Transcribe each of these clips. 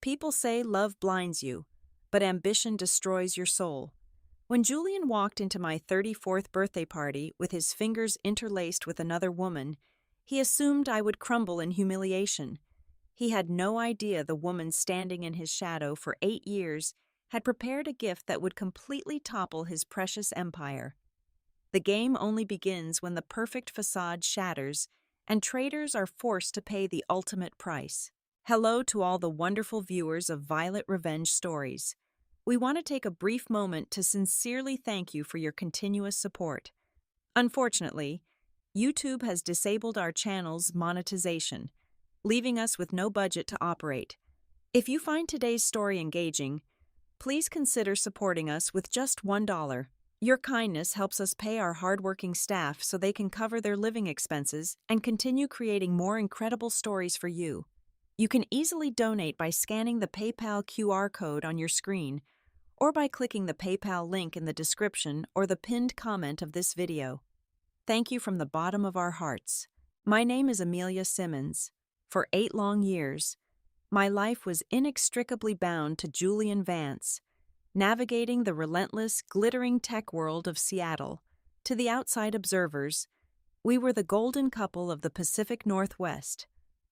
People say love blinds you, but ambition destroys your soul. When Julian walked into my 34th birthday party with his fingers interlaced with another woman, he assumed I would crumble in humiliation. He had no idea the woman standing in his shadow for 8 years had prepared a gift that would completely topple his precious empire. The game only begins when the perfect facade shatters and traitors are forced to pay the ultimate price. Hello to all the wonderful viewers of Violet Revenge Stories. We want to take a brief moment to sincerely thank you for your continuous support. Unfortunately, YouTube has disabled our channel's monetization, leaving us with no budget to operate. If you find today's story engaging, please consider supporting us with just $1. Your kindness helps us pay our hardworking staff so they can cover their living expenses and continue creating more incredible stories for you. You can easily donate by scanning the PayPal QR code on your screen or by clicking the PayPal link in the description or the pinned comment of this video. Thank you from the bottom of our hearts. My name is Amelia Simmons. For 8 long years, my life was inextricably bound to Julian Vance, navigating the relentless, glittering tech world of Seattle. To the outside observers, we were the golden couple of the Pacific Northwest,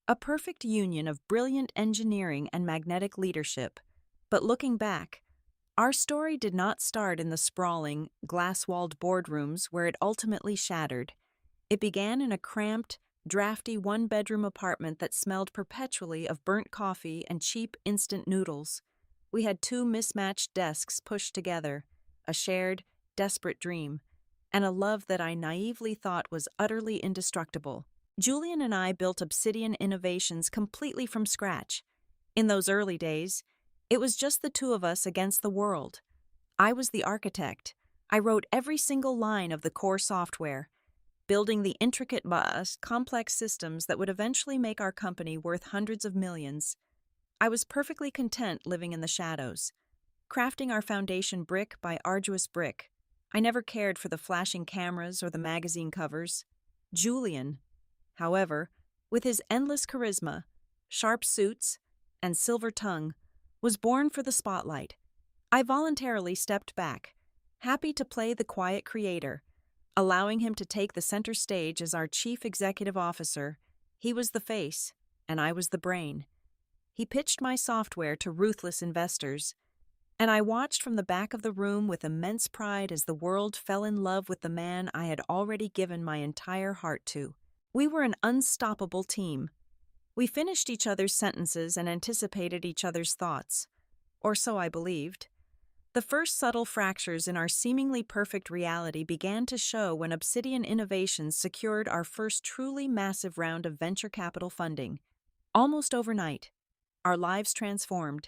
a perfect union of brilliant engineering and magnetic leadership. But looking back, our story did not start in the sprawling, glass-walled boardrooms where it ultimately shattered. It began in a cramped, drafty one-bedroom apartment that smelled perpetually of burnt coffee and cheap instant noodles. We had 2 mismatched desks pushed together, a shared, desperate dream, and a love that I naively thought was utterly indestructible. Julian and I built Obsidian Innovations completely from scratch. In those early days, it was just the 2 of us against the world. I was the architect. I wrote every single line of the core software, building the intricate, complex systems that would eventually make our company worth hundreds of millions. I was perfectly content living in the shadows, crafting our foundation brick by arduous brick. I never cared for the flashing cameras or the magazine covers. Julian, however, with his endless charisma, sharp suits, and silver tongue, was born for the spotlight. I voluntarily stepped back, happy to play the quiet creator, allowing him to take the center stage as our chief executive officer. He was the face, and I was the brain. He pitched my software to ruthless investors, and I watched from the back of the room with immense pride as the world fell in love with the man I had already given my entire heart to. We were an unstoppable team. We finished each other's sentences and anticipated each other's thoughts, or so I believed. The first subtle fractures in our seemingly perfect reality began to show when Obsidian Innovations secured our first truly massive round of venture capital funding. Almost overnight, our lives transformed.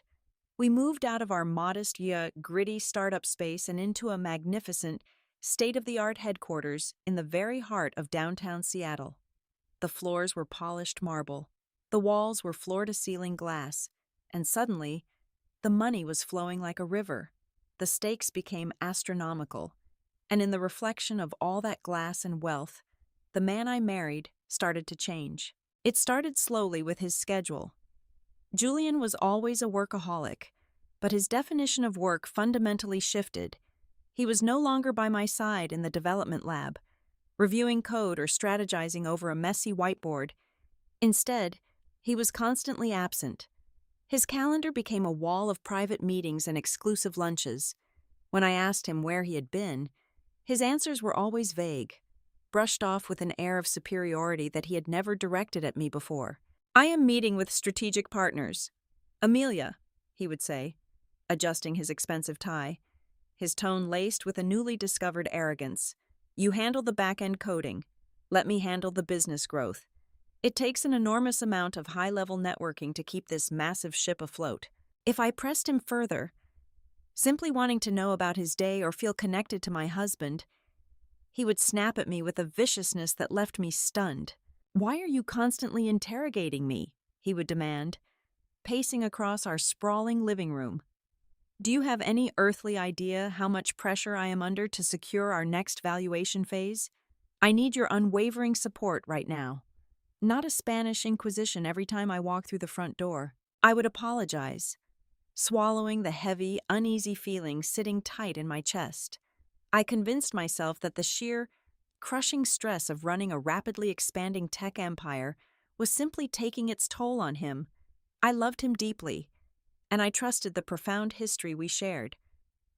We moved out of our modest yet gritty startup space and into a magnificent, state-of-the-art headquarters in the very heart of downtown Seattle. The floors were polished marble, the walls were floor-to-ceiling glass, and suddenly, the money was flowing like a river. The stakes became astronomical, and in the reflection of all that glass and wealth, the man I married started to change. It started slowly with his schedule. Julian was always a workaholic, but his definition of work fundamentally shifted. He was no longer by my side in the development lab, reviewing code or strategizing over a messy whiteboard. Instead, he was constantly absent. His calendar became a wall of private meetings and exclusive lunches. When I asked him where he had been, his answers were always vague, brushed off with an air of superiority that he had never directed at me before. "I am meeting with strategic partners. Amelia," he would say, adjusting his expensive tie, his tone laced with a newly discovered arrogance. "You handle the back-end coding. Let me handle the business growth. It takes an enormous amount of high-level networking to keep this massive ship afloat." If I pressed him further, simply wanting to know about his day or feel connected to my husband, he would snap at me with a viciousness that left me stunned. "Why are you constantly interrogating me?" he would demand, pacing across our sprawling living room. "Do you have any earthly idea how much pressure I am under to secure our next valuation phase? I need your unwavering support right now. Not a Spanish Inquisition every time I walk through the front door." I would apologize, swallowing the heavy, uneasy feeling sitting tight in my chest. I convinced myself that the sheer, crushing stress of running a rapidly expanding tech empire was simply taking its toll on him. I loved him deeply, and I trusted the profound history we shared.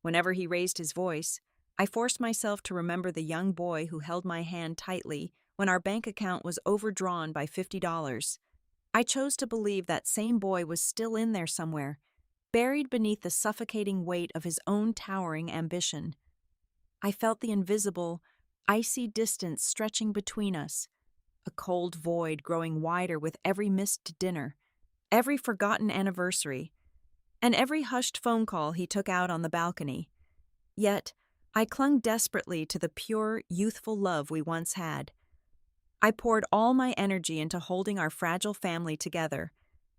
Whenever he raised his voice, I forced myself to remember the young boy who held my hand tightly when our bank account was overdrawn by $50. I chose to believe that same boy was still in there somewhere, buried beneath the suffocating weight of his own towering ambition. I felt the invisible, icy distance stretching between us, a cold void growing wider with every missed dinner, every forgotten anniversary, and every hushed phone call he took out on the balcony. Yet, I clung desperately to the pure, youthful love we once had. I poured all my energy into holding our fragile family together,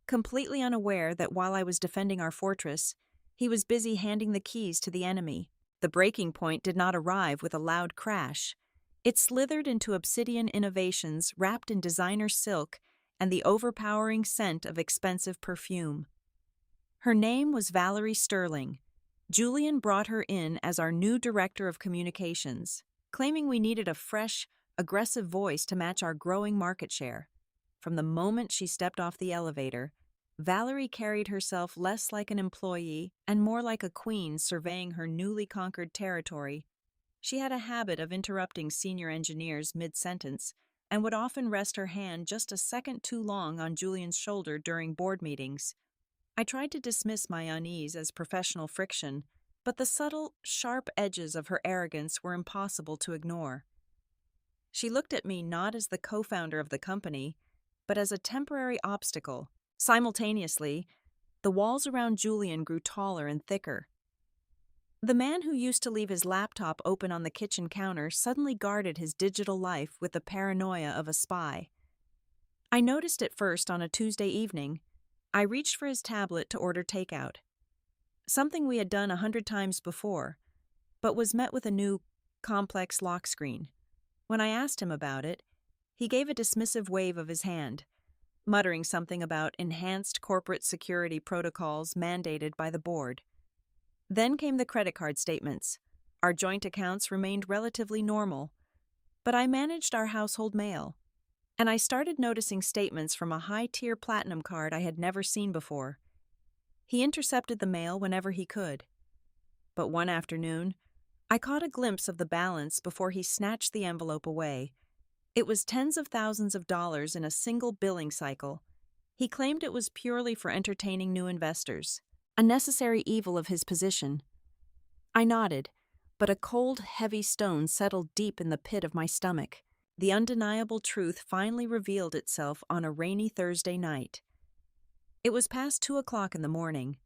completely unaware that while I was defending our fortress, he was busy handing the keys to the enemy. The breaking point did not arrive with a loud crash. It slithered into obsidian innovations wrapped in designer silk and the overpowering scent of expensive perfume. Her name was Valerie Sterling. Julian brought her in as our new director of communications, claiming we needed a fresh, aggressive voice to match our growing market share. From the moment she stepped off the elevator, Valerie carried herself less like an employee and more like a queen surveying her newly conquered territory. She had a habit of interrupting senior engineers mid-sentence and would often rest her hand just a second too long on Julian's shoulder during board meetings. I tried to dismiss my unease as professional friction, but the subtle, sharp edges of her arrogance were impossible to ignore. She looked at me not as the co-founder of the company, but as a temporary obstacle. Simultaneously, the walls around Julian grew taller and thicker. The man who used to leave his laptop open on the kitchen counter suddenly guarded his digital life with the paranoia of a spy. I noticed it first on a Tuesday evening. I reached for his tablet to order takeout, something we had done 100 times before, but was met with a new, complex lock screen. When I asked him about it, he gave a dismissive wave of his hand, muttering something about enhanced corporate security protocols mandated by the board. Then came the credit card statements. Our joint accounts remained relatively normal, but I managed our household mail, and I started noticing statements from a high-tier platinum card I had never seen before. He intercepted the mail whenever he could. But one afternoon, I caught a glimpse of the balance before he snatched the envelope away. It was tens of thousands of dollars in a single billing cycle. He claimed it was purely for entertaining new investors, a necessary evil of his position. I nodded, but a cold, heavy stone settled deep in the pit of my stomach. The undeniable truth finally revealed itself on a rainy Thursday night. It was past 2 o'clock in the morning.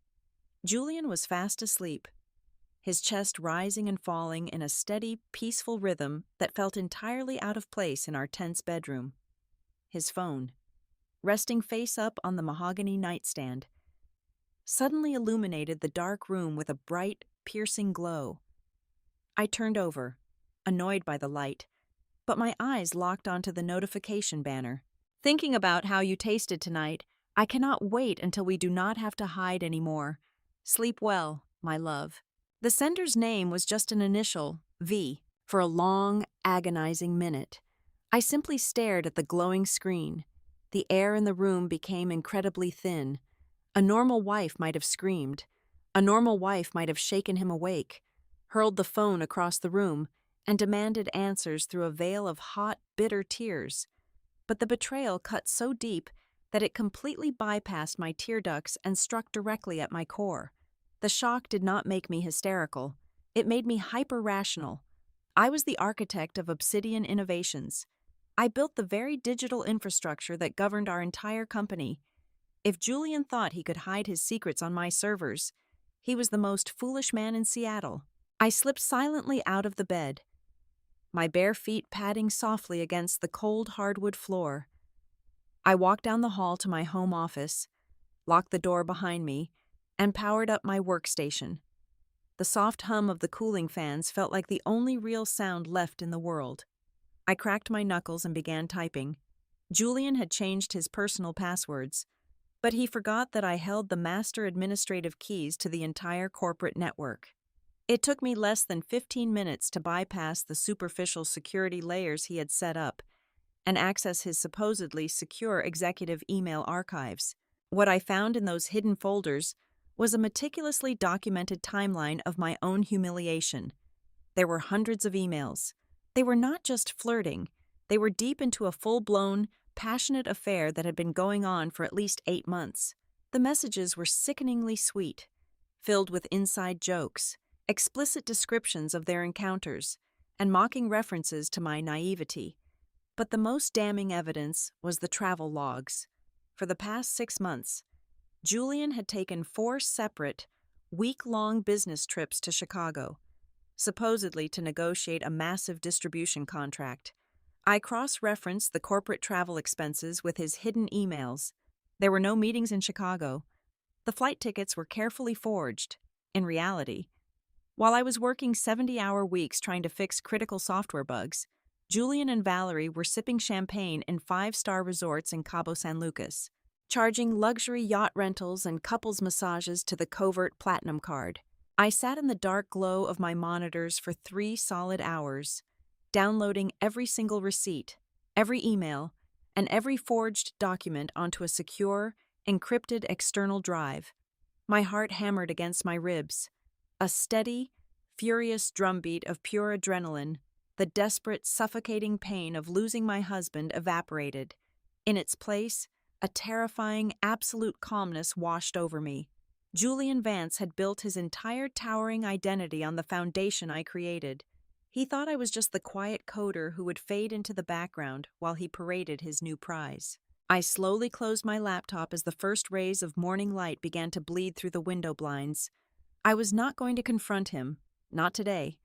Julian was fast asleep, his chest rising and falling in a steady, peaceful rhythm that felt entirely out of place in our tense bedroom. His phone, resting face up on the mahogany nightstand, suddenly illuminated the dark room with a bright, piercing glow. I turned over, annoyed by the light, but my eyes locked onto the notification banner. Thinking about how you tasted tonight, I cannot wait until we do not have to hide anymore. Sleep well, my love. The sender's name was just an initial, V. For a long, agonizing minute, I simply stared at the glowing screen. The air in the room became incredibly thin. A normal wife might have screamed. A normal wife might have shaken him awake, hurled the phone across the room, and demanded answers through a veil of hot, bitter tears. But the betrayal cut so deep that it completely bypassed my tear ducts and struck directly at my core. The shock did not make me hysterical. It made me hyper-rational. I was the architect of Obsidian Innovations. I built the very digital infrastructure that governed our entire company. If Julian thought he could hide his secrets on my servers, he was the most foolish man in Seattle. I slipped silently out of the bed, my bare feet padding softly against the cold hardwood floor. I walked down the hall to my home office, locked the door behind me, and powered up my workstation. The soft hum of the cooling fans felt like the only real sound left in the world. I cracked my knuckles and began typing. Julian had changed his personal passwords. But he forgot that I held the master administrative keys to the entire corporate network. It took me less than 15 minutes to bypass the superficial security layers he had set up and access his supposedly secure executive email archives. What I found in those hidden folders was a meticulously documented timeline of my own humiliation. There were hundreds of emails. They were not just flirting, they were deep into a full-blown, passionate affair that had been going on for at least 8 months. The messages were sickeningly sweet, filled with inside jokes, explicit descriptions of their encounters, and mocking references to my naivety. But the most damning evidence was the travel logs. For the past 6 months, Julian had taken 4 separate, week-long business trips to Chicago, supposedly to negotiate a massive distribution contract. I cross-referenced the corporate travel expenses with his hidden emails. There were no meetings in Chicago. The flight tickets were carefully forged. In reality, while I was working 70-hour weeks trying to fix critical software bugs, Julian and Valerie were sipping champagne in 5-star resorts in Cabo San Lucas, charging luxury yacht rentals and couples massages to the covert platinum card. I sat in the dark glow of my monitors for 3 solid hours, downloading every single receipt, every email, and every forged document onto a secure, encrypted external drive. My heart hammered against my ribs. A steady, furious drumbeat of pure adrenaline, the desperate, suffocating pain of losing my husband evaporated. In its place, a terrifying, absolute calmness washed over me. Julian Vance had built his entire towering identity on the foundation I created. He thought I was just the quiet coder who would fade into the background while he paraded his new prize. I slowly closed my laptop as the first rays of morning light began to bleed through the window blinds. I was not going to confront him, not today.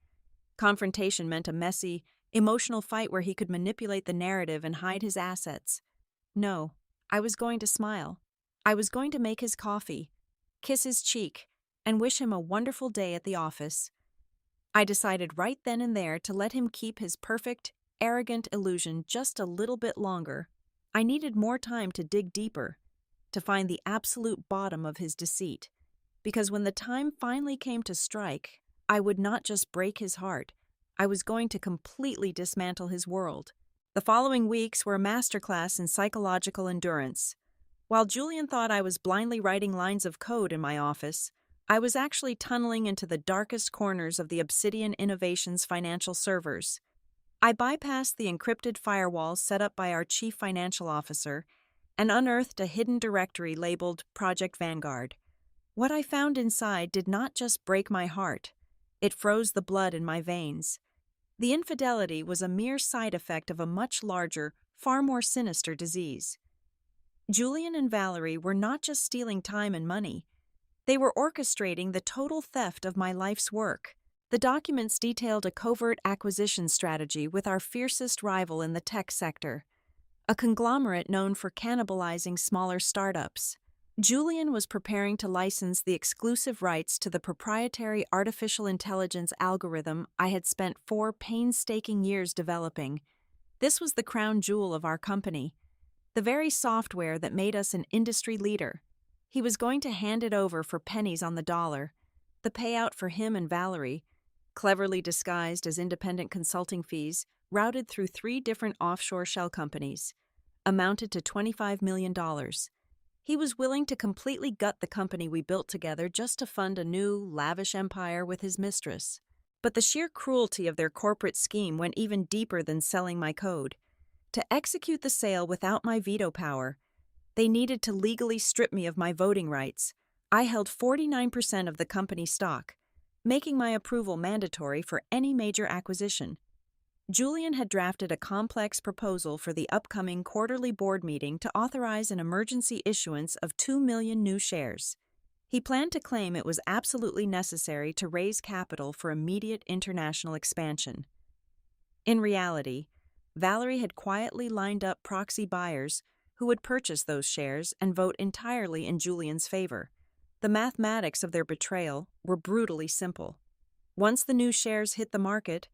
Confrontation meant a messy, emotional fight where he could manipulate the narrative and hide his assets. No, I was going to smile. I was going to make his coffee, kiss his cheek, and wish him a wonderful day at the office. I decided right then and there to let him keep his perfect, arrogant illusion just a little bit longer. I needed more time to dig deeper, to find the absolute bottom of his deceit, because when the time finally came to strike, I would not just break his heart, I was going to completely dismantle his world. The following weeks were a masterclass in psychological endurance. While Julian thought I was blindly writing lines of code in my office, I was actually tunneling into the darkest corners of the Obsidian Innovations financial servers. I bypassed the encrypted firewalls set up by our chief financial officer and unearthed a hidden directory labeled Project Vanguard. What I found inside did not just break my heart, it froze the blood in my veins. The infidelity was a mere side effect of a much larger, far more sinister disease. Julian and Valerie were not just stealing time and money. They were orchestrating the total theft of my life's work. The documents detailed a covert acquisition strategy with our fiercest rival in the tech sector, a conglomerate known for cannibalizing smaller startups. Julian was preparing to license the exclusive rights to the proprietary artificial intelligence algorithm I had spent 4 painstaking years developing. This was the crown jewel of our company, the very software that made us an industry leader. He was going to hand it over for pennies on the dollar. The payout for him and Valerie, cleverly disguised as independent consulting fees, routed through 3 different offshore shell companies, amounted to $25 million. He was willing to completely gut the company we built together just to fund a new, lavish empire with his mistress. But the sheer cruelty of their corporate scheme went even deeper than selling my code. To execute the sale without my veto power, they needed to legally strip me of my voting rights. I held 49% of the company stock, making my approval mandatory for any major acquisition. Julian had drafted a complex proposal for the upcoming quarterly board meeting to authorize an emergency issuance of 2 million new shares. He planned to claim it was absolutely necessary to raise capital for immediate international expansion. In reality, Valerie had quietly lined up proxy buyers who would purchase those shares and vote entirely in Julian's favor. The mathematics of their betrayal were brutally simple. Once the new shares hit the market,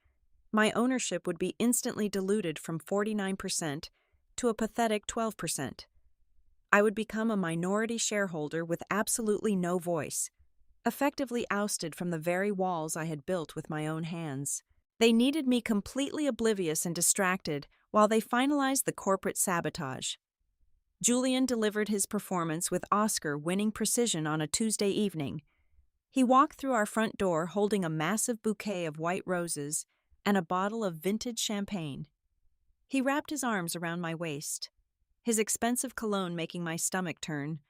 my ownership would be instantly diluted from 49% to a pathetic 12%. I would become a minority shareholder with absolutely no voice, effectively ousted from the very walls I had built with my own hands. They needed me completely oblivious and distracted while they finalized the corporate sabotage. Julian delivered his performance with Oscar-winning precision on a Tuesday evening. He walked through our front door holding a massive bouquet of white roses and a bottle of vintage champagne. He wrapped his arms around my waist, his expensive cologne making my stomach turn,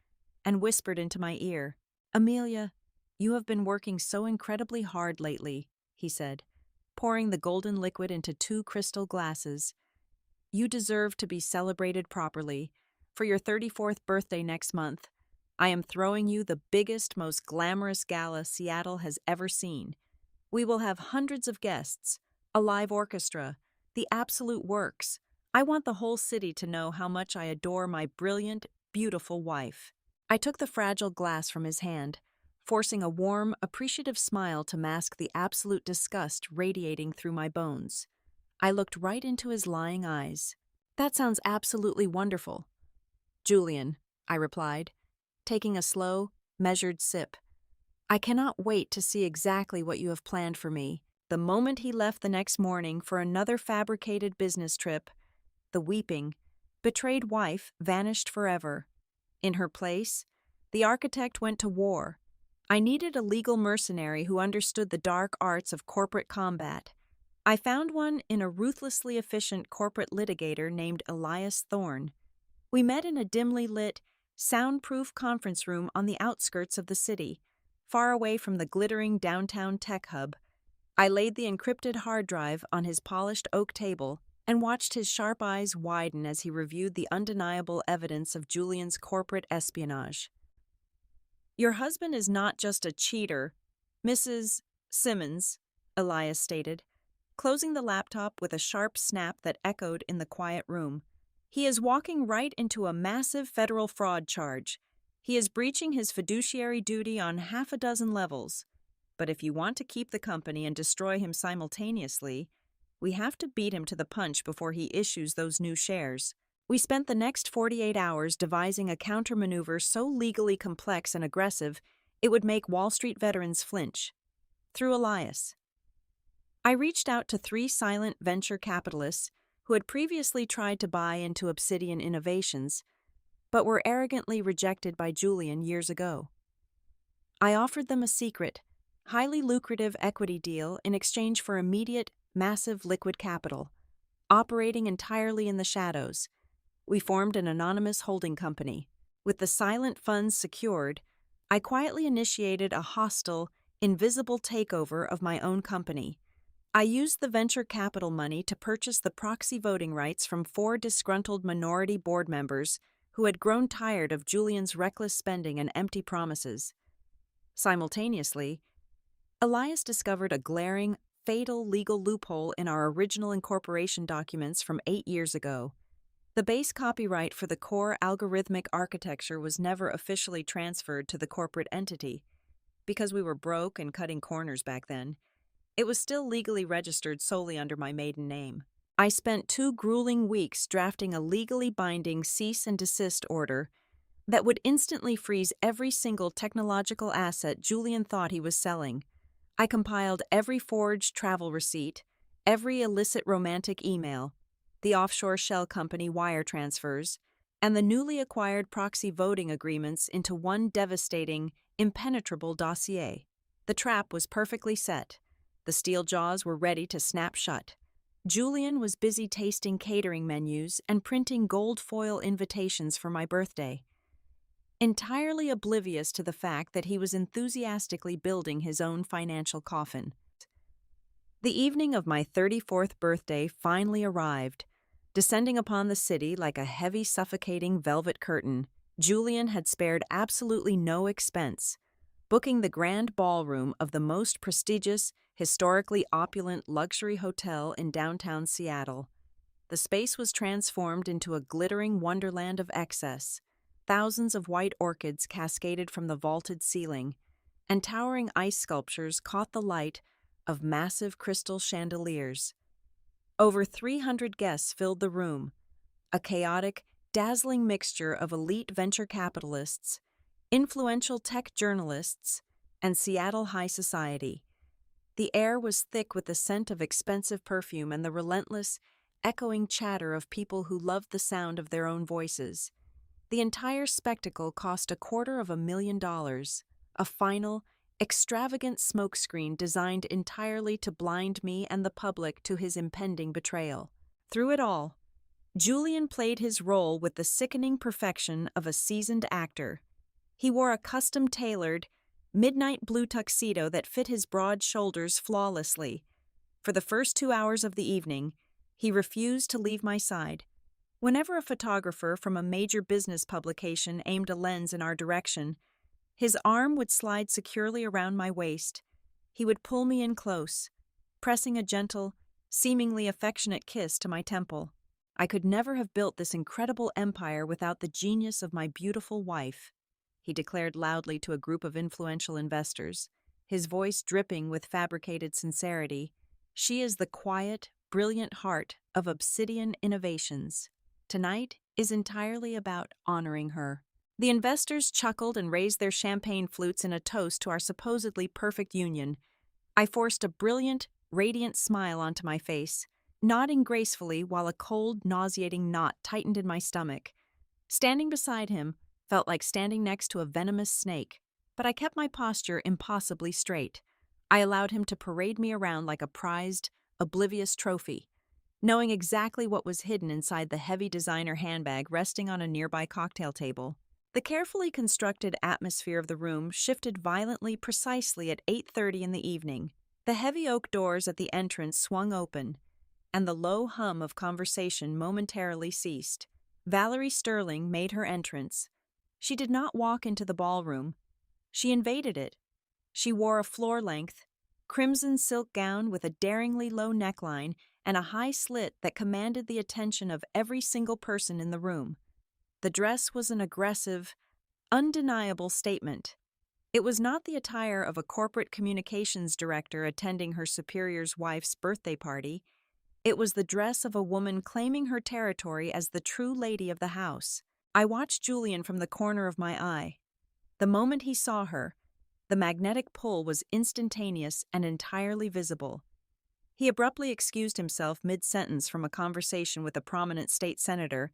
and whispered into my ear, "Amelia, you have been working so incredibly hard lately," he said, pouring the golden liquid into 2 crystal glasses. "You deserve to be celebrated properly. For your 34th birthday next month, I am throwing you the biggest, most glamorous gala Seattle has ever seen. We will have hundreds of guests, a live orchestra, the absolute works. I want the whole city to know how much I adore my brilliant, beautiful wife." I took the fragile glass from his hand, forcing a warm, appreciative smile to mask the absolute disgust radiating through my bones. I looked right into his lying eyes. "That sounds absolutely wonderful, Julian," I replied, taking a slow, measured sip. "I cannot wait to see exactly what you have planned for me." The moment he left the next morning for another fabricated business trip, the weeping, betrayed wife vanished forever. In her place, the architect went to war. I needed a legal mercenary who understood the dark arts of corporate combat. I found one in a ruthlessly efficient corporate litigator named Elias Thorne. We met in a dimly lit, soundproof conference room on the outskirts of the city, far away from the glittering downtown tech hub. I laid the encrypted hard drive on his polished oak table and watched his sharp eyes widen as he reviewed the undeniable evidence of Julian's corporate espionage. "Your husband is not just a cheater, Mrs. Simmons," Elias stated, closing the laptop with a sharp snap that echoed in the quiet room. "He is walking right into a massive federal fraud charge. He is breaching his fiduciary duty on half a dozen levels. But if you want to keep the company and destroy him simultaneously, we have to beat him to the punch before he issues those new shares." We spent the next 48 hours devising a countermaneuver so legally complex and aggressive it would make Wall Street veterans flinch. Through Elias, I reached out to 3 silent venture capitalists who had previously tried to buy into Obsidian Innovations, but were arrogantly rejected by Julian years ago. I offered them a secret, highly lucrative equity deal in exchange for immediate, massive liquid capital. Operating entirely in the shadows, we formed an anonymous holding company. With the silent funds secured, I quietly initiated a hostile, invisible takeover of my own company. I used the venture capital money to purchase the proxy voting rights from 4 disgruntled minority board members who had grown tired of Julian's reckless spending and empty promises. Simultaneously, Elias discovered a glaring, fatal legal loophole in our original incorporation documents from 8 years ago. The base copyright for the core algorithmic architecture was never officially transferred to the corporate entity. Because we were broke and cutting corners back then, it was still legally registered solely under my maiden name. I spent 2 grueling weeks drafting a legally binding cease and desist order that would instantly freeze every single technological asset Julian thought he was selling. I compiled every forged travel receipt, every illicit romantic email, the offshore shell company wire transfers, and the newly acquired proxy voting agreements into one devastating, impenetrable dossier. The trap was perfectly set. The steel jaws were ready to snap shut. Julian was busy tasting catering menus and printing gold foil invitations for my birthday, entirely oblivious to the fact that he was enthusiastically building his own financial coffin. The evening of my 34th birthday finally arrived, descending upon the city like a heavy, suffocating velvet curtain. Julian had spared absolutely no expense, booking the grand ballroom of the most prestigious, historically opulent luxury hotel in downtown Seattle. The space was transformed into a glittering wonderland of excess. Thousands of white orchids cascaded from the vaulted ceiling, and towering ice sculptures caught the light of massive crystal chandeliers. Over 300 guests filled the room, a chaotic, dazzling mixture of elite venture capitalists, influential tech journalists, and Seattle high society. The air was thick with the scent of expensive perfume and the relentless, echoing chatter of people who loved the sound of their own voices. The entire spectacle cost $250,000, a final, extravagant smokescreen designed entirely to blind me and the public to his impending betrayal. Through it all, Julian played his role with the sickening perfection of a seasoned actor. He wore a custom-tailored, midnight blue tuxedo that fit his broad shoulders flawlessly. For the first 2 hours of the evening, he refused to leave my side. Whenever a photographer from a major business publication aimed a lens in our direction, his arm would slide securely around my waist. He would pull me in close, pressing a gentle, seemingly affectionate kiss to my temple. I could never have built this incredible empire without the genius of my beautiful wife, he declared loudly to a group of influential investors, his voice dripping with fabricated sincerity. She is the quiet, brilliant heart of Obsidian Innovations. Tonight is entirely about honoring her. The investors chuckled and raised their champagne flutes in a toast to our supposedly perfect union. I forced a brilliant, radiant smile onto my face, nodding gracefully while a cold, nauseating knot tightened in my stomach. Standing beside him felt like standing next to a venomous snake, but I kept my posture impossibly straight. I allowed him to parade me around like a prized, oblivious trophy, knowing exactly what was hidden inside the heavy designer handbag resting on a nearby cocktail table. The carefully constructed atmosphere of the room shifted violently precisely at 8:30 in the evening. The heavy oak doors at the entrance swung open, and the low hum of conversation momentarily ceased. Valerie Sterling made her entrance. She did not walk into the ballroom. She invaded it. She wore a floor-length, crimson silk gown with a daringly low neckline and a high slit that commanded the attention of every single person in the room. The dress was an aggressive, undeniable statement. It was not the attire of a corporate communications director attending her superior's wife's birthday party. It was the dress of a woman claiming her territory as the true lady of the house. I watched Julian from the corner of my eye. The moment he saw her, the magnetic pull was instantaneous and entirely visible. He abruptly excused himself mid-sentence from a conversation with a prominent state senator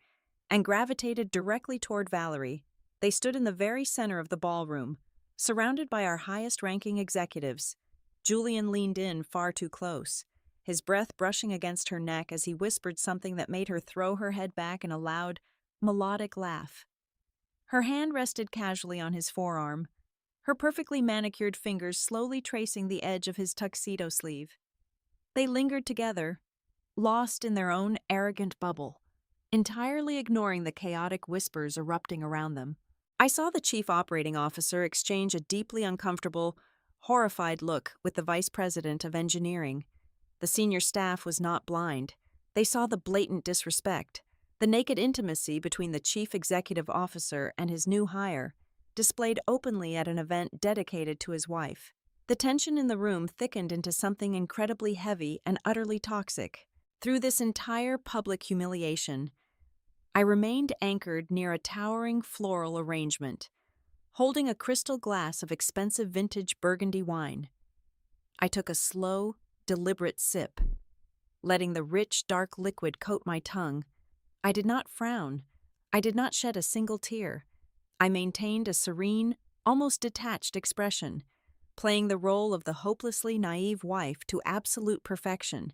and gravitated directly toward Valerie. They stood in the very center of the ballroom, surrounded by our highest-ranking executives. Julian leaned in far too close, his breath brushing against her neck as he whispered something that made her throw her head back in a loud, melodic laugh. Her hand rested casually on his forearm, her perfectly manicured fingers slowly tracing the edge of his tuxedo sleeve. They lingered together, lost in their own arrogant bubble, entirely ignoring the chaotic whispers erupting around them. I saw the chief operating officer exchange a deeply uncomfortable, horrified look with the vice president of engineering. The senior staff was not blind. They saw the blatant disrespect, the naked intimacy between the chief executive officer and his new hire, displayed openly at an event dedicated to his wife. The tension in the room thickened into something incredibly heavy and utterly toxic. Through this entire public humiliation, I remained anchored near a towering floral arrangement, holding a crystal glass of expensive vintage Burgundy wine. I took a slow, deliberate sip, letting the rich, dark liquid coat my tongue. I did not frown. I did not shed a single tear. I maintained a serene, almost detached expression, playing the role of the hopelessly naive wife to absolute perfection.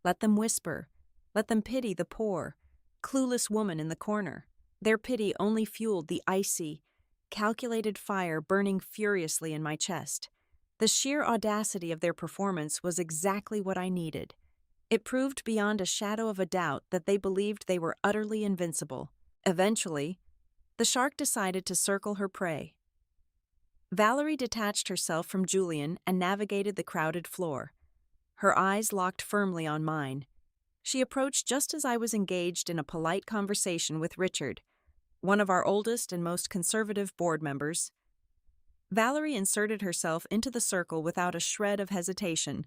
Let them whisper. Let them pity the poor, clueless woman in the corner. Their pity only fueled the icy, calculated fire burning furiously in my chest. The sheer audacity of their performance was exactly what I needed. It proved beyond a shadow of a doubt that they believed they were utterly invincible. Eventually, the shark decided to circle her prey. Valerie detached herself from Julian and navigated the crowded floor. Her eyes locked firmly on mine. She approached just as I was engaged in a polite conversation with Richard, one of our oldest and most conservative board members. Valerie inserted herself into the circle without a shred of hesitation.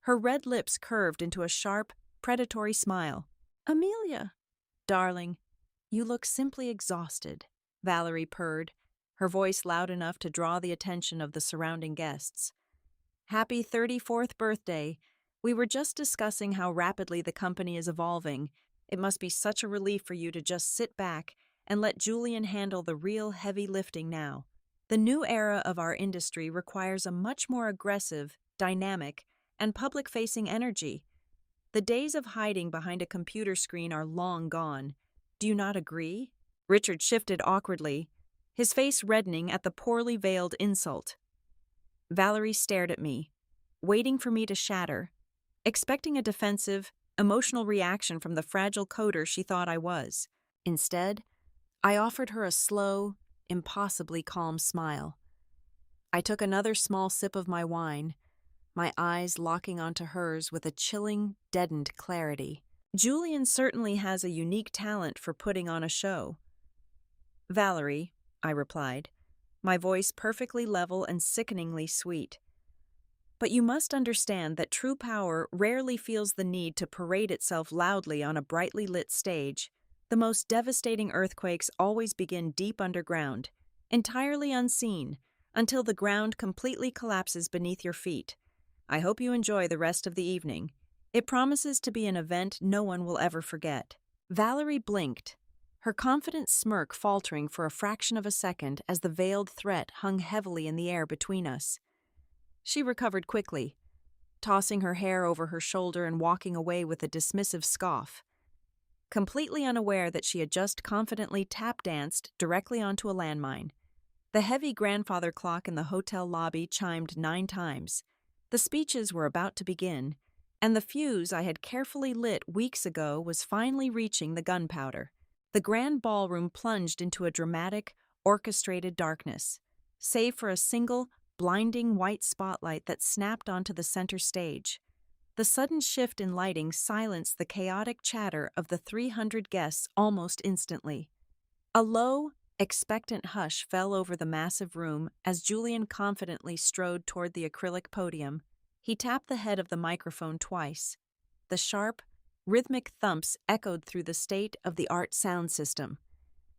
Her red lips curved into a sharp, predatory smile. "Amelia, darling, You look simply exhausted, Valerie purred, her voice loud enough to draw the attention of the surrounding guests. Happy 34th birthday. We were just discussing how rapidly the company is evolving. It must be such a relief for you to just sit back and let Julian handle the real heavy lifting now. The new era of our industry requires a much more aggressive, dynamic, and public-facing energy. The days of hiding behind a computer screen are long gone. Do you not agree? Richard shifted awkwardly, his face reddening at the poorly veiled insult. Valerie stared at me, waiting for me to shatter, expecting a defensive, emotional reaction from the fragile coder she thought I was. Instead, I offered her a slow, impossibly calm smile. I took another small sip of my wine, my eyes locking onto hers with a chilling, deadened clarity. Julian certainly has a unique talent for putting on a show. Valerie, I replied, my voice perfectly level and sickeningly sweet. But you must understand that true power rarely feels the need to parade itself loudly on a brightly lit stage. The most devastating earthquakes always begin deep underground, entirely unseen, until the ground completely collapses beneath your feet. I hope you enjoy the rest of the evening. It promises to be an event no one will ever forget. Valerie blinked, her confident smirk faltering for a fraction of a second as the veiled threat hung heavily in the air between us. She recovered quickly, tossing her hair over her shoulder and walking away with a dismissive scoff, completely unaware that she had just confidently tap-danced directly onto a landmine. The heavy grandfather clock in the hotel lobby chimed 9 times. The speeches were about to begin, and the fuse I had carefully lit weeks ago was finally reaching the gunpowder. The grand ballroom plunged into a dramatic, orchestrated darkness, save for a single, blinding white spotlight that snapped onto the center stage. The sudden shift in lighting silenced the chaotic chatter of the 300 guests almost instantly. A low, expectant hush fell over the massive room as Julian confidently strode toward the acrylic podium. He tapped the head of the microphone twice. The sharp, rhythmic thumps echoed through the state-of-the-art sound system,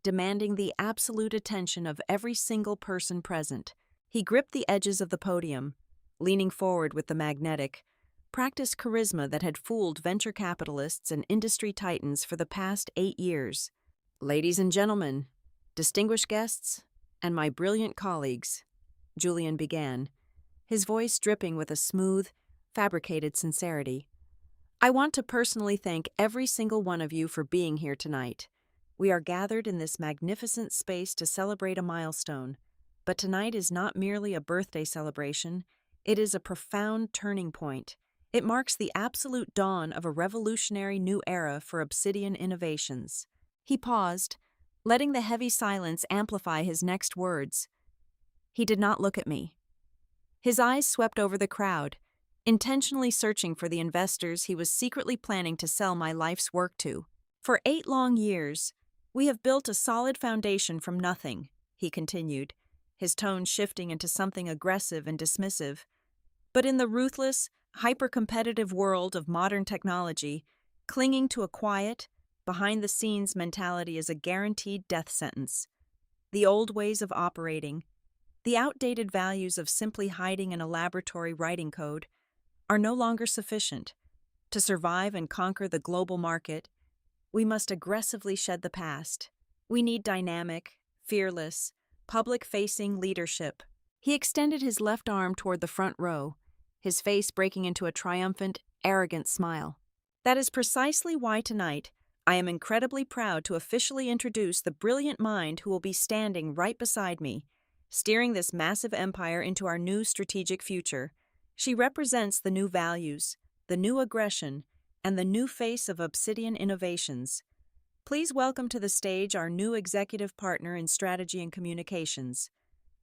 demanding the absolute attention of every single person present. He gripped the edges of the podium, leaning forward with the magnetic, practiced charisma that had fooled venture capitalists and industry titans for the past 8 years. Ladies and gentlemen, distinguished guests, and my brilliant colleagues, Julian began, his voice dripping with a smooth, fabricated sincerity. I want to personally thank every single one of you for being here tonight. We are gathered in this magnificent space to celebrate a milestone, but tonight is not merely a birthday celebration, it is a profound turning point. It marks the absolute dawn of a revolutionary new era for Obsidian innovations. He paused, letting the heavy silence amplify his next words. He did not look at me. His eyes swept over the crowd, intentionally searching for the investors he was secretly planning to sell my life's work to. For 8 long years, we have built a solid foundation from nothing, he continued, his tone shifting into something aggressive and dismissive. But in the ruthless, hyper-competitive world of modern technology, clinging to a quiet, behind-the-scenes mentality is a guaranteed death sentence. The old ways of operating, the outdated values of simply hiding in a laboratory writing code, are no longer sufficient. To survive and conquer the global market, we must aggressively shed the past. We need dynamic, fearless, public-facing leadership. He extended his left arm toward the front row, his face breaking into a triumphant, arrogant smile. That is precisely why tonight I am incredibly proud to officially introduce the brilliant mind who will be standing right beside me, steering this massive empire into our new strategic future. She represents the new values, the new aggression, and the new face of Obsidian Innovations. Please welcome to the stage our new executive partner in strategy and communications,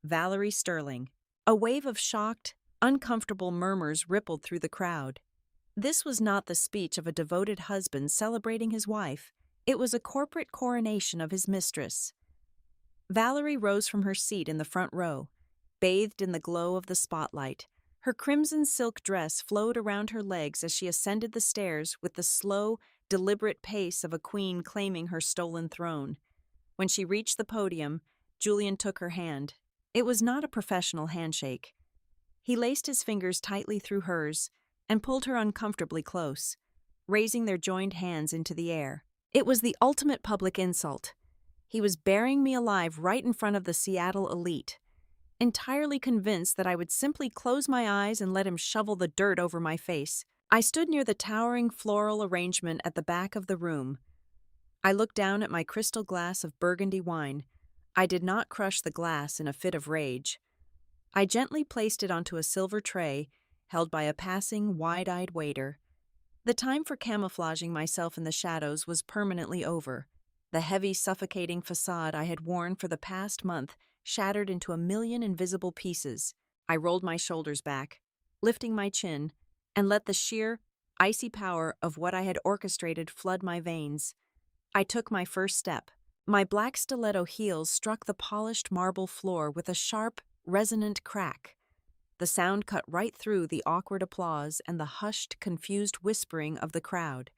Valerie Sterling. A wave of shocked, uncomfortable murmurs rippled through the crowd. This was not the speech of a devoted husband celebrating his wife. It was a corporate coronation of his mistress. Valerie rose from her seat in the front row, bathed in the glow of the spotlight. Her crimson silk dress flowed around her legs as she ascended the stairs with the slow, deliberate pace of a queen claiming her stolen throne. When she reached the podium, Julian took her hand. It was not a professional handshake. He laced his fingers tightly through hers and pulled her uncomfortably close, raising their joined hands into the air. It was the ultimate public insult. He was burying me alive right in front of the Seattle elite, entirely convinced that I would simply close my eyes and let him shovel the dirt over my face. I stood near the towering floral arrangement at the back of the room. I looked down at my crystal glass of burgundy wine. I did not crush the glass in a fit of rage. I gently placed it onto a silver tray held by a passing, wide-eyed waiter. The time for camouflaging myself in the shadows was permanently over. The heavy, suffocating facade I had worn for the past month shattered into a million invisible pieces. I rolled my shoulders back, lifting my chin, and let the sheer, icy power of what I had orchestrated flood my veins. I took my first step. My black stiletto heels struck the polished marble floor with a sharp, resonant crack. The sound cut right through the awkward applause and the hushed, confused whispering of the crowd.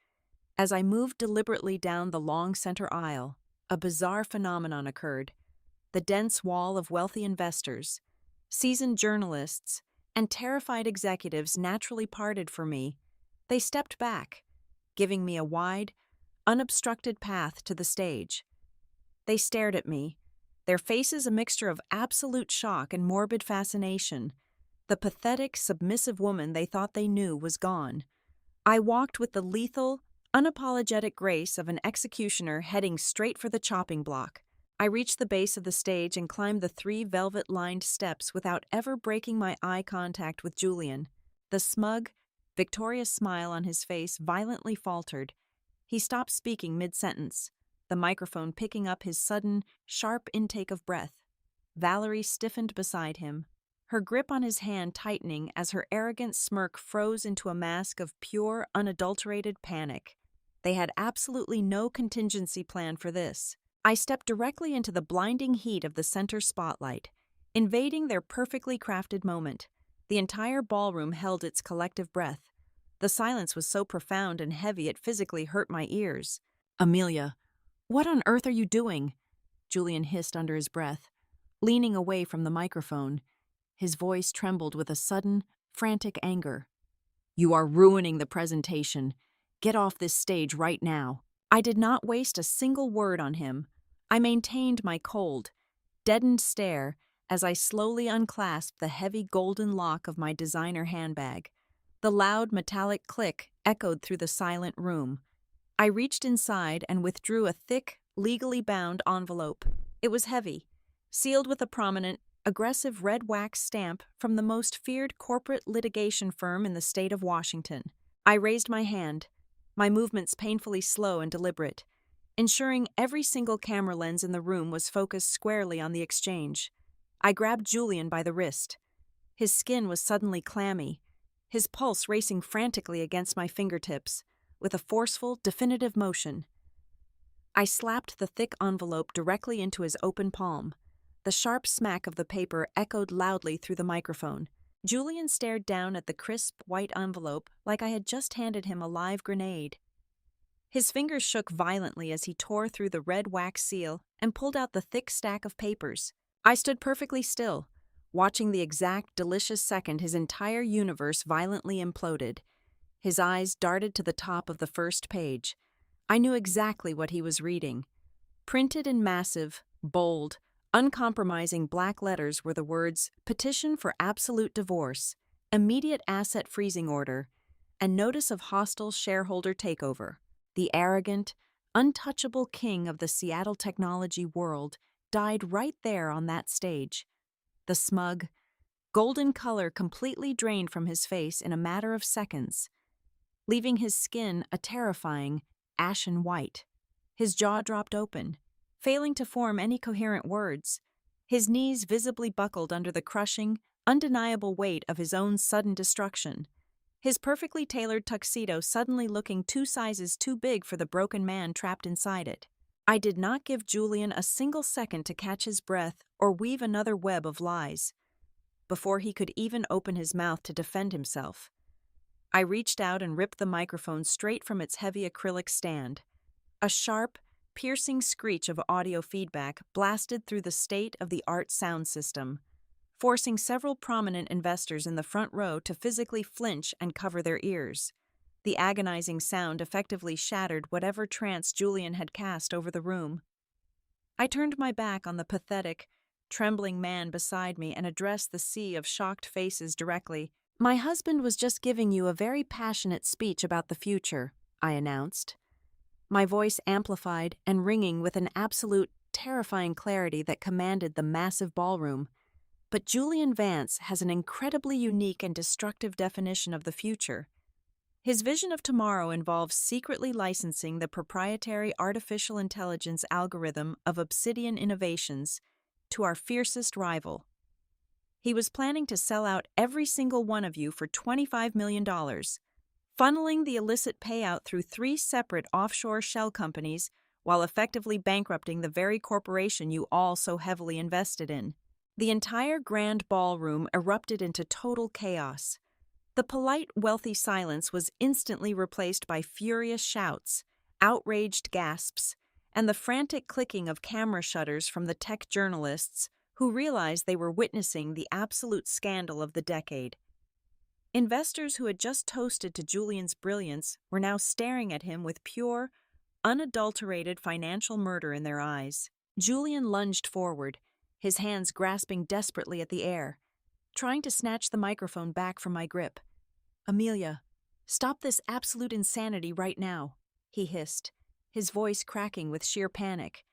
As I moved deliberately down the long center aisle, a bizarre phenomenon occurred. The dense wall of wealthy investors, seasoned journalists, and terrified executives naturally parted for me. They stepped back, giving me a wide, unobstructed path to the stage. They stared at me, their faces a mixture of absolute shock and morbid fascination. The pathetic, submissive woman they thought they knew was gone. I walked with the lethal, unapologetic grace of an executioner heading straight for the chopping block. I reached the base of the stage and climbed the 3 velvet-lined steps without ever breaking my eye contact with Julian. The smug, victorious smile on his face violently faltered. He stopped speaking mid-sentence, the microphone picking up his sudden, sharp intake of breath. Valerie stiffened beside him, her grip on his hand tightening as her arrogant smirk froze into a mask of pure, unadulterated panic. They had absolutely no contingency plan for this. I stepped directly into the blinding heat of the center spotlight, invading their perfectly crafted moment. The entire ballroom held its collective breath. The silence was so profound and heavy it physically hurt my ears. "Amelia, what on earth are you doing?" Julian hissed under his breath, leaning away from the microphone. His voice trembled with a sudden, frantic anger. "You are ruining the presentation. Get off this stage right now." I did not waste a single word on him. I maintained my cold, deadened stare as I slowly unclasped the heavy golden lock of my designer handbag. The loud metallic click echoed through the silent room. I reached inside and withdrew a thick, legally bound envelope. It was heavy, sealed with a prominent, aggressive red wax stamp from the most feared corporate litigation firm in the state of Washington. I raised my hand, my movements painfully slow and deliberate, ensuring every single camera lens in the room was focused squarely on the exchange. I grabbed Julian by the wrist. His skin was suddenly clammy, his pulse racing frantically against my fingertips. With a forceful, definitive motion, I slapped the thick envelope directly into his open palm. The sharp smack of the paper echoed loudly through the microphone. Julian stared down at the crisp, white envelope like I had just handed him a live grenade. His fingers shook violently as he tore through the red wax seal and pulled out the thick stack of papers. I stood perfectly still, watching the exact, delicious second his entire universe violently imploded. His eyes darted to the top of the first page. I knew exactly what he was reading. Printed in massive, bold, uncompromising black letters were the words "Petition for Absolute Divorce," "Immediate Asset Freezing Order," and "Notice of Hostile Shareholder Takeover." The arrogant, untouchable king of the Seattle technology world died right there on that stage. The smug, golden color completely drained from his face in a matter of seconds, leaving his skin a terrifying, ashen white. His jaw dropped open, failing to form any coherent words. His knees visibly buckled under the crushing, undeniable weight of his own sudden destruction. His perfectly tailored tuxedo suddenly looking 2 sizes too big for the broken man trapped inside it. I did not give Julian a single second to catch his breath or weave another web of lies. Before he could even open his mouth to defend himself, I reached out and ripped the microphone straight from its heavy acrylic stand. A sharp, piercing screech of audio feedback blasted through the state-of-the-art sound system, forcing several prominent investors in the front row to physically flinch and cover their ears. The agonizing sound effectively shattered whatever trance Julian had cast over the room. I turned my back on the pathetic, trembling man beside me and addressed the sea of shocked faces directly. "My husband was just giving you a very passionate speech about the future," I announced, my voice amplified and ringing with an absolute, terrifying clarity that commanded the massive ballroom. But Julian Vance has an incredibly unique and destructive definition of the future. His vision of tomorrow involves secretly licensing the proprietary artificial intelligence algorithm of Obsidian Innovations to our fiercest rival. He was planning to sell out every single one of you for $25 million, funneling the illicit payout through 3 separate offshore shell companies while effectively bankrupting the very corporation you all so heavily invested in. The entire grand ballroom erupted into total chaos. The polite, wealthy silence was instantly replaced by furious shouts, outraged gasps, and the frantic clicking of camera shutters from the tech journalists who realized they were witnessing the absolute scandal of the decade. Investors who had just toasted to Julian's brilliance were now staring at him with pure, unadulterated financial murder in their eyes. Julian lunged forward, his hands grasping desperately at the air, trying to snatch the microphone back from my grip. "Amelia, stop this absolute insanity right now," he hissed, his voice cracking with sheer panic.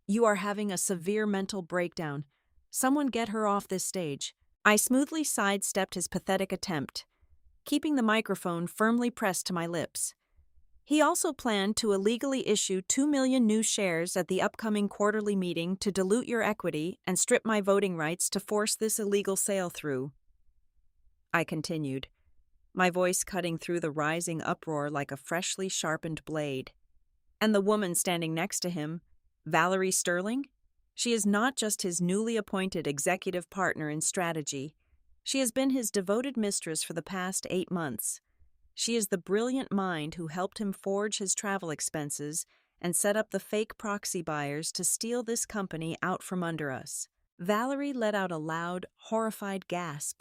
"You are having a severe mental breakdown. Someone get her off this stage." I smoothly sidestepped his pathetic attempt, keeping the microphone firmly pressed to my lips. He also planned to illegally issue 2 million new shares at the upcoming quarterly meeting to dilute your equity and strip my voting rights to force this illegal sale through. I continued, my voice cutting through the rising uproar like a freshly sharpened blade. And the woman standing next to him, Valerie Sterling? She is not just his newly appointed executive partner in strategy. She has been his devoted mistress for the past 8 months. She is the brilliant mind who helped him forge his travel expenses and set up the fake proxy buyers to steal this company out from under us. Valerie let out a loud, horrified gasp.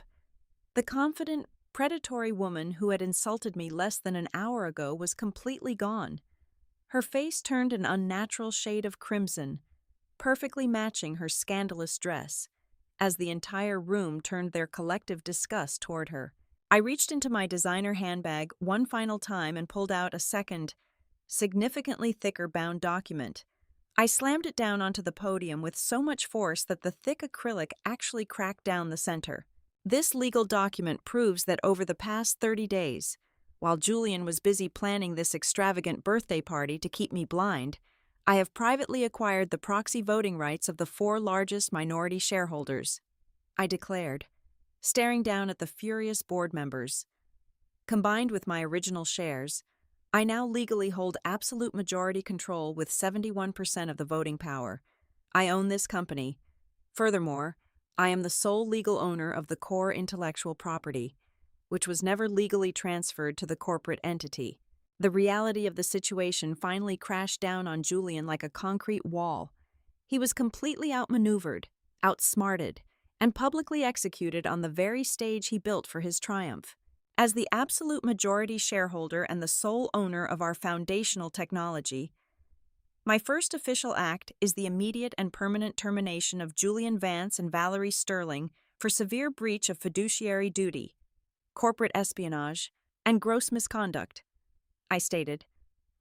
The confident, predatory woman who had insulted me less than an hour ago was completely gone. Her face turned an unnatural shade of crimson, perfectly matching her scandalous dress, as the entire room turned their collective disgust toward her. I reached into my designer handbag one final time and pulled out a second, significantly thicker bound document. I slammed it down onto the podium with so much force that the thick acrylic actually cracked down the center. This legal document proves that over the past 30 days, while Julian was busy planning this extravagant birthday party to keep me blind, I have privately acquired the proxy voting rights of the 4 largest minority shareholders, I declared, staring down at the furious board members. Combined with my original shares, I now legally hold absolute majority control with 71% of the voting power. I own this company. Furthermore, I am the sole legal owner of the core intellectual property, which was never legally transferred to the corporate entity. The reality of the situation finally crashed down on Julian like a concrete wall. He was completely outmaneuvered, outsmarted, and publicly executed on the very stage he built for his triumph. As the absolute majority shareholder and the sole owner of our foundational technology, my first official act is the immediate and permanent termination of Julian Vance and Valerie Sterling for severe breach of fiduciary duty, corporate espionage, and gross misconduct, I stated,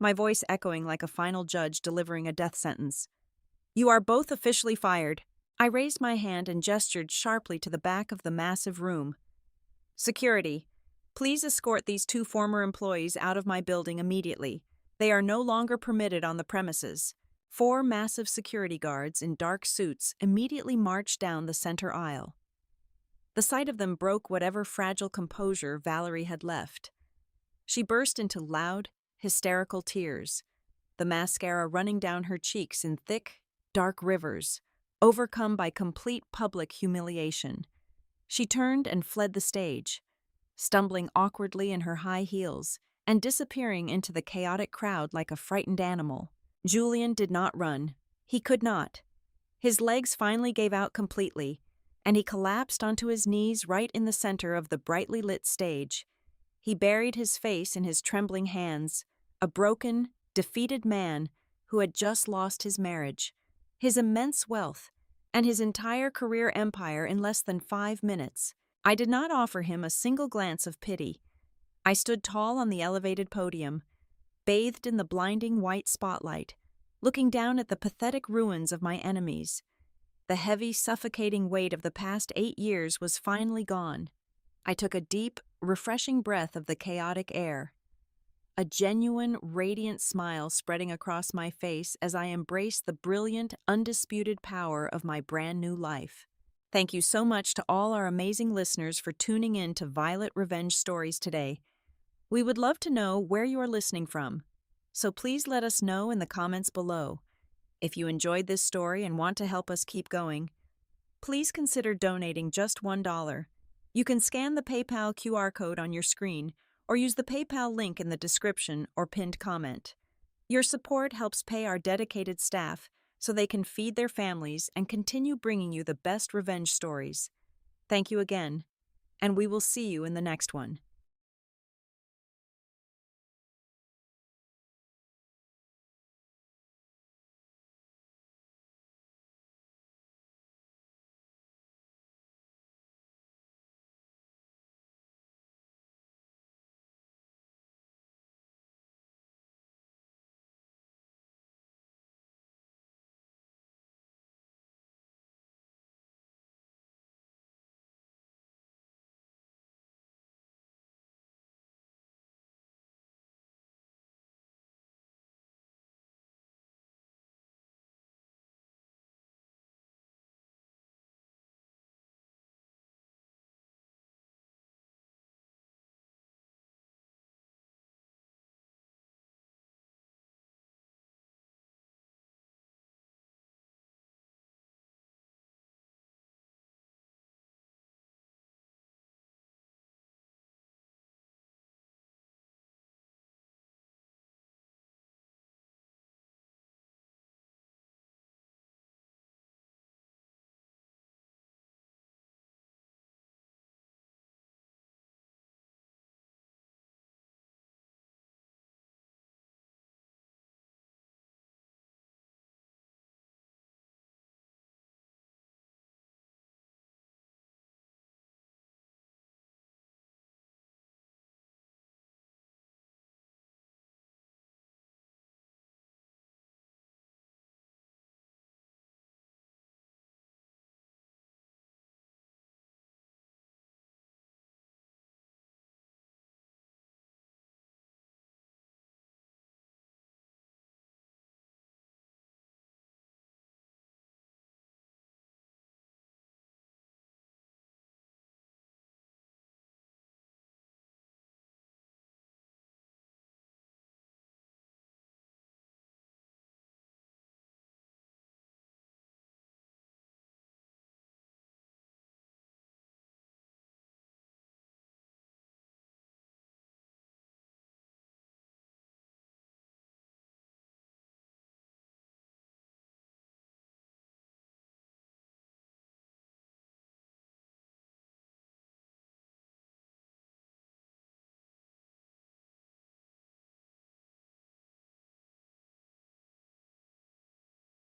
my voice echoing like a final judge delivering a death sentence. You are both officially fired. I raised my hand and gestured sharply to the back of the massive room. Security, please escort these 2 former employees out of my building immediately. They are no longer permitted on the premises. 4 massive security guards in dark suits immediately marched down the center aisle. The sight of them broke whatever fragile composure Valerie had left. She burst into loud, hysterical tears, the mascara running down her cheeks in thick, dark rivers, overcome by complete public humiliation. She turned and fled the stage, stumbling awkwardly in her high heels and disappearing into the chaotic crowd like a frightened animal. Julian did not run. He could not. His legs finally gave out completely, and he collapsed onto his knees right in the center of the brightly lit stage. He buried his face in his trembling hands, a broken, defeated man who had just lost his marriage, his immense wealth, and his entire career empire in less than 5 minutes. I did not offer him a single glance of pity. I stood tall on the elevated podium, bathed in the blinding white spotlight, looking down at the pathetic ruins of my enemies. The heavy, suffocating weight of the past 8 years was finally gone. I took a deep, refreshing breath of the chaotic air. A genuine, radiant smile spreading across my face as I embraced the brilliant, undisputed power of my brand new life. Thank you so much to all our amazing listeners for tuning in to Violet Revenge Stories today. We would love to know where you are listening from, so please let us know in the comments below. If you enjoyed this story and want to help us keep going, please consider donating just $1. You can scan the PayPal QR code on your screen or use the PayPal link in the description or pinned comment. Your support helps pay our dedicated staff so they can feed their families and continue bringing you the best revenge stories. Thank you again, and we will see you in the next one.